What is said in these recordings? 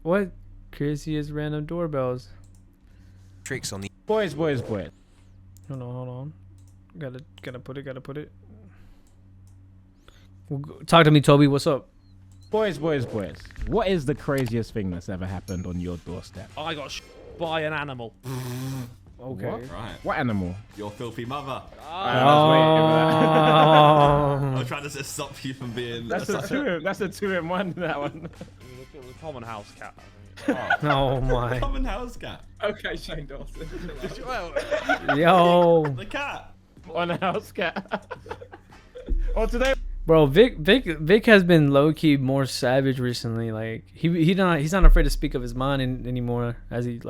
What craziest random doorbells? Tricks on the Boys. Hold on. Gotta put it. Talk to me, Toby. What's up? Boys. What is the craziest thing that's ever happened on your doorstep? I got by an animal. Okay. What? Right. What animal? Your filthy mother. I was waiting for that. I was trying to stop you from being. That's a two in one. That one. It was a common house cat. I think. Oh my. Common house cat. Okay, Shane Dawson. Yo. The cat. On a house cat. Oh, today. Bro, Vic has been low key more savage recently. Like he's not afraid to speak of his mind anymore. As he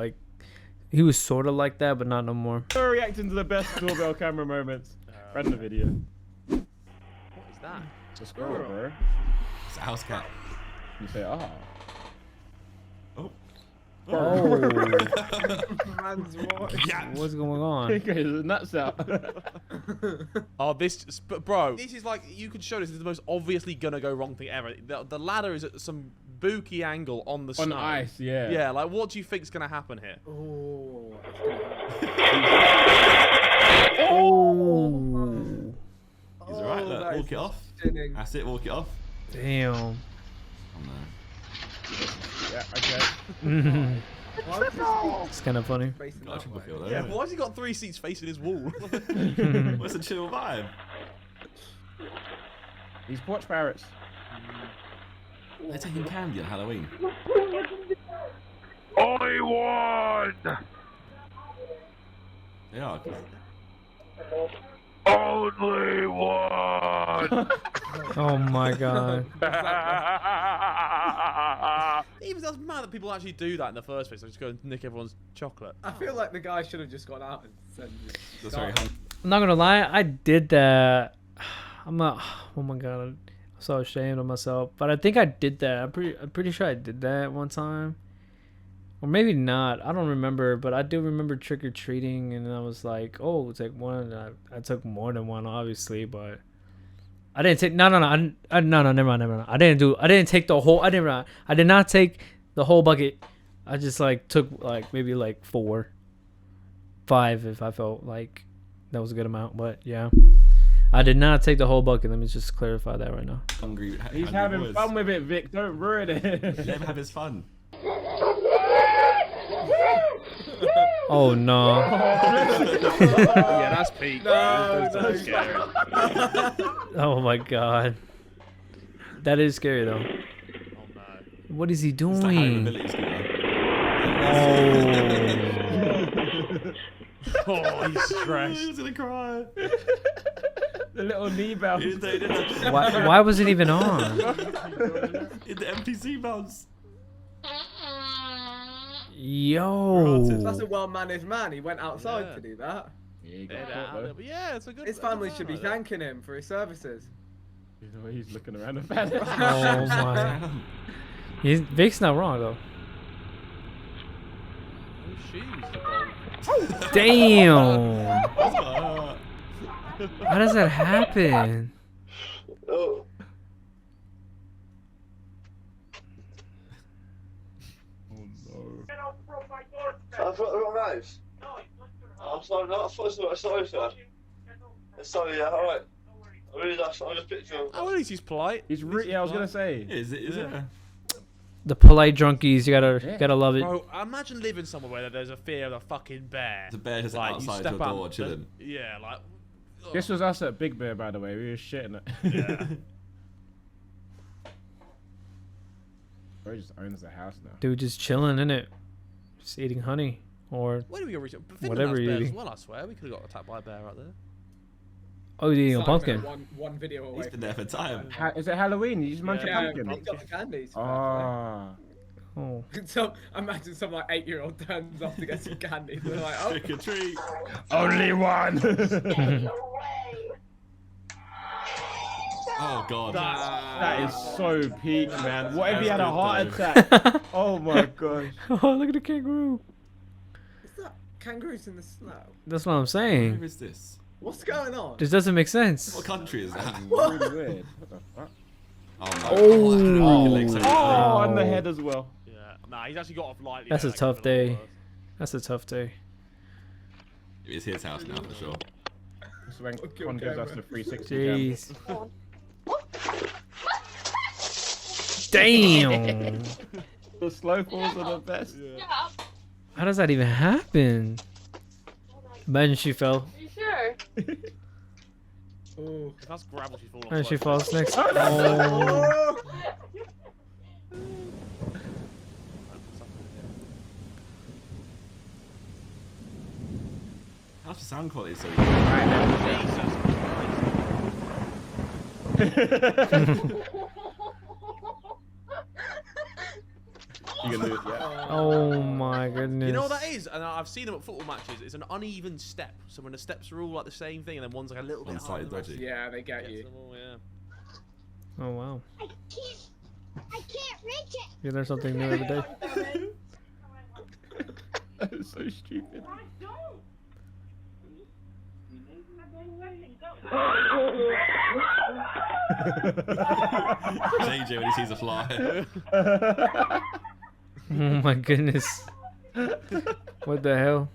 was sort of like that, but not no more. We're reacting to the best doorbell camera moments. Right in the video. What is that? It's a squirrel, bro. It's a house cat. You say, oh. Oh, Man's what? Yeah. what's going on? He goes his nuts out. Oh, bro, this is like, you could show this is the most obviously gonna go wrong thing ever. The ladder is at some booky angle on the snow. On ice, yeah. Yeah, like what do you think's gonna happen here? Oh. Oh, He's alright, look, that walk is it off. stunning. That's it, walk it off. damn. Oh no. Yeah, okay. Why would this It's kind of funny. be facing Got a that triple way? feel Yeah, there. why has he got 3 seats facing his wall? What's a chill vibe? These porch parrots. They're taking candy on Halloween. Only one! They are. Only one! Oh my god. Even that's mad that people actually do that in the first place. They just go and nick everyone's chocolate. I feel like the guy should have just gone out and said. That's very hungry. I'm not gonna lie, I did that. I'm not. Oh my god, I'm so ashamed of myself. But I think I did that. I'm pretty sure I did that one time, or maybe not. I don't remember, but I do remember trick or treating, and I was like, "Oh, take one." And I took more than one, obviously, but I didn't take. No, never mind. I didn't take the whole. I did not take the whole bucket. I just took maybe 4, 5 if I felt like that was a good amount. But yeah, I did not take the whole bucket. Let me just clarify that right now. Hungry. He's hungry having boys. fun with it, Vic. Don't ruin it. Let him have his fun. Oh no. Yeah, that's peak. No, That's so scary. Oh my god. That is scary though. Oh no. What is he It's the Harry doing? mobility scooter. Oh. Oh, he's He stressed. was gonna cry. The little knee bounce. He did the Why was it even on? NPC bounce. Yo. That's a well-managed man. He went outside Yeah. to do that. Yeah, he got Yeah, caught, though. but yeah, it's a good. His family should be thanking him for his services. The way he's looking around the van. Oh my. Vic's not wrong though. Damn. How does that happen? I thought the wrong house. I'm sorry, no, I thought it was sorry, sir. Sorry, yeah, alright. I really I saw the picture. Oh, at least he's polite. He's yeah, I was gonna say. Is it? The polite drunkies, you gotta love it. Bro, imagine living somewhere where there's a fear of a fucking bear. The bear just Like, you outside step your out, door chilling. Yeah, like. ugh. This was us at Big Bear, by the way. We were shitting it. Yeah. Bro just owns the house now. Dude, just chilling in it, just eating honey or Where do we go reach? Whatever Whatever you're bears as eating. well, I swear. We could have got attacked by a bear right there. oh, you're eating a Simon, pumpkin. One video away. He's been there for time. Is it Halloween? You just munch Yeah, a pumpkin. he got the candies. Ah. Oh. So imagine some 8-year-old turns off to get some candy. They're like, oh, Trick or treat. Only one. Oh god. That is so peak, man. What if he had a That's heart good, attack? Oh my gosh. Oh, look at the kangaroo. is that kangaroos in the snow? That's what I'm Where saying. is this? What's going on? This doesn't make sense. What country is that? Really weird. What the fuck? Oh no. Oh. Oh, on the head as well. Nah, he's actually got off lightly. That's there, a that tough could've been a day. lot worse. That's a tough day. It's his house now for sure. So when Okay, Con gives us okay, the 360 Jeez. Damn. The slow falls are the best. How does that even happen? Imagine she fell. You sure? Oh. If that's gravel, she's falling off. And she slope. falls next. Oh. How's the sound quality so good? You can lose, yeah. Oh my goodness. You know what that is? And I've seen them at football matches. It's an uneven step. So when the steps are all like the same thing, and then one's like a little bit One's harder slightly than the rest. dodgy. Yeah, they get you. Gets them all, yeah. Oh wow. I can't reach it. You learn something new every day. That is so stupid. JJ when he sees a fly. Oh my goodness. What the hell?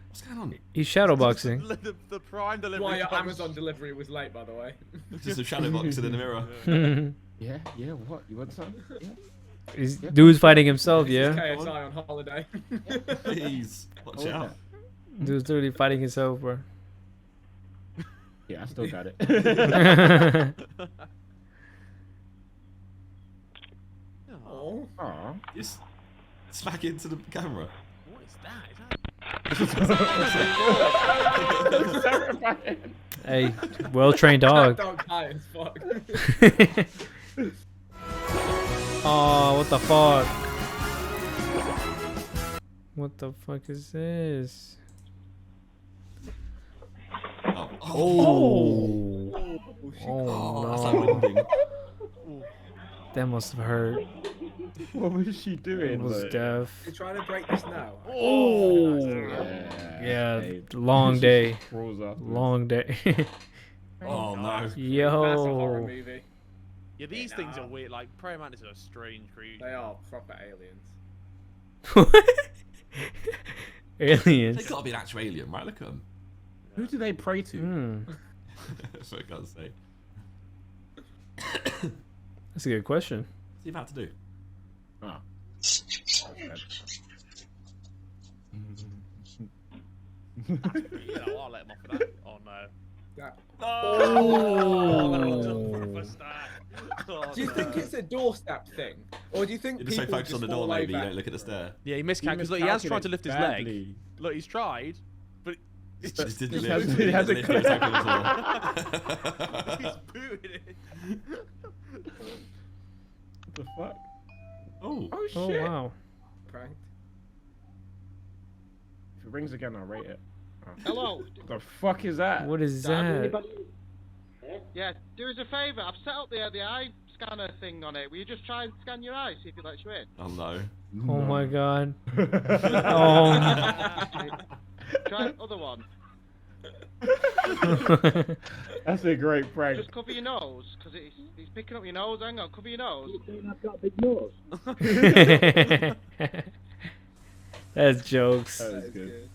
What's going on? He's shadowboxing. The prime delivery. Why your comes- Amazon delivery was late, by the way. Just a shadow boxing in the mirror. Yeah, yeah, what? You want some? Yeah. He's dude's fighting himself, yeah? KSI on holiday. Please, watch Oh, out. Dude's literally fighting himself, bro. Yeah, I still got it. Oh. Aw. Just smack into the camera. What is that? Hey, well-trained dog. Dog high as fuck. Oh, what the fuck? What the fuck is this? Oh, Oh, oh, that's like no. winding. That must have hurt. What was she It doing? was like? deaf. You're trying to break this now. Oh, yeah, long day. Rolls off. Long day. Oh no. That's a horror Yo. movie. Yeah, these things are weird. Like praying mantises are strange creatures. They are proper aliens. Aliens. They gotta be an actual alien, right? Look at them. Who do they pray to? Hmm. That's what I gotta say. That's a good question. What's he about to do? Oh. Yeah, I'll let him off with that. Oh no. That- Oh, that was a proper stab. Oh, Do you no. think it's a doorstep thing, or do you think You're just so people focused on just the door, fall maybe you over? don't look at the stair. Yeah, he miscalculated. Look, he has tried to lift his leg. badly. Look, he's tried, but He just didn't Just lift. has- He he has didn't a lift, he was open the he's floor. booted it. What the fuck? Oh. Oh shit! Oh wow. Pranked. If it rings again, I'll rate it. Oh. Hello. What the fuck is that? What is that? Yeah, do us a favour. I've set up the eye scanner thing on it. Will you just try and scan your eye, see if it lets you in? Oh no. Oh my god. Oh. Try the other one. That's a great prank. Just cover your nose, because it's picking up your nose. Hang on, cover your nose. That's jokes. That That is is good. good.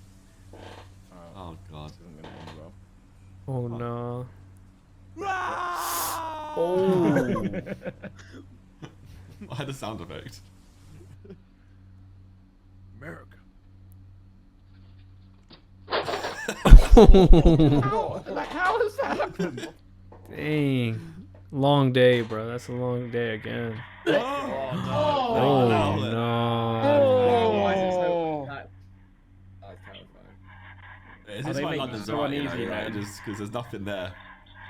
Oh god. This isn't gonna end well. Oh no. Oh. I had a sound effect. America. Like, how has that happened? Dang. Long day, bro. That's a long day again. Oh Oh no. no. Why is it so? That's terrifying. It's Oh, just they like make London's it so alright, you know, uneasy, right? man. Just because there's nothing there.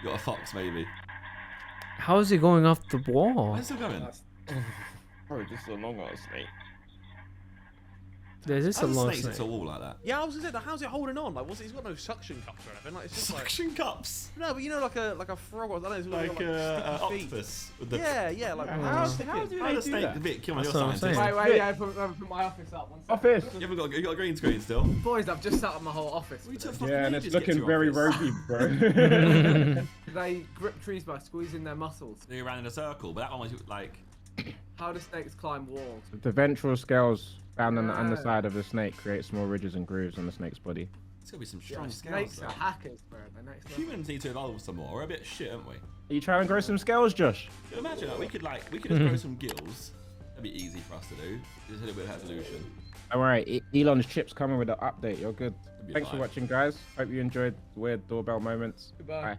You got a fox, maybe. How is it going off the wall? Where's it going? That's- Bro, just a long ass snake. Is this a How's long snakes snake? into a wall like that? Yeah, I was gonna say, how's it holding on? Like, he's got no suction cups or anything. Like, it's just like Suction cups. no, but you know, like a frog. Or, I don't know, it's got, Like sticky feet. octopus. With the Yeah, like how How do do How they does do snake that? Vic, come on, That's you're what I'm scientist. saying. Wait, yeah, put my office up. One second. Office. You got a green screen still. Boys, I've just set up my whole office. We for took this. fucking Yeah, and ages it's to get to looking your very office. ropey, bro. They grip trees by squeezing their muscles. You ran in a circle, but that one was like How do snakes climb walls? The ventral scales found on the Yeah. underside of the snake create small ridges and grooves on the snake's body. It's gonna be some strong scales. Snakes though. are hackers, bro. They're next level. Humans need to evolve some more. We're a bit shit, aren't we? Are you trying to grow some scales, Josh? Imagine that we could just grow some gills. That'd be easy for us to do. Just a little bit of evolution. Don't worry, Elon's chip's coming with an update. You're good. It'd be Thanks for fine. watching, guys. Hope you enjoyed the weird doorbell moments. Goodbye. Bye.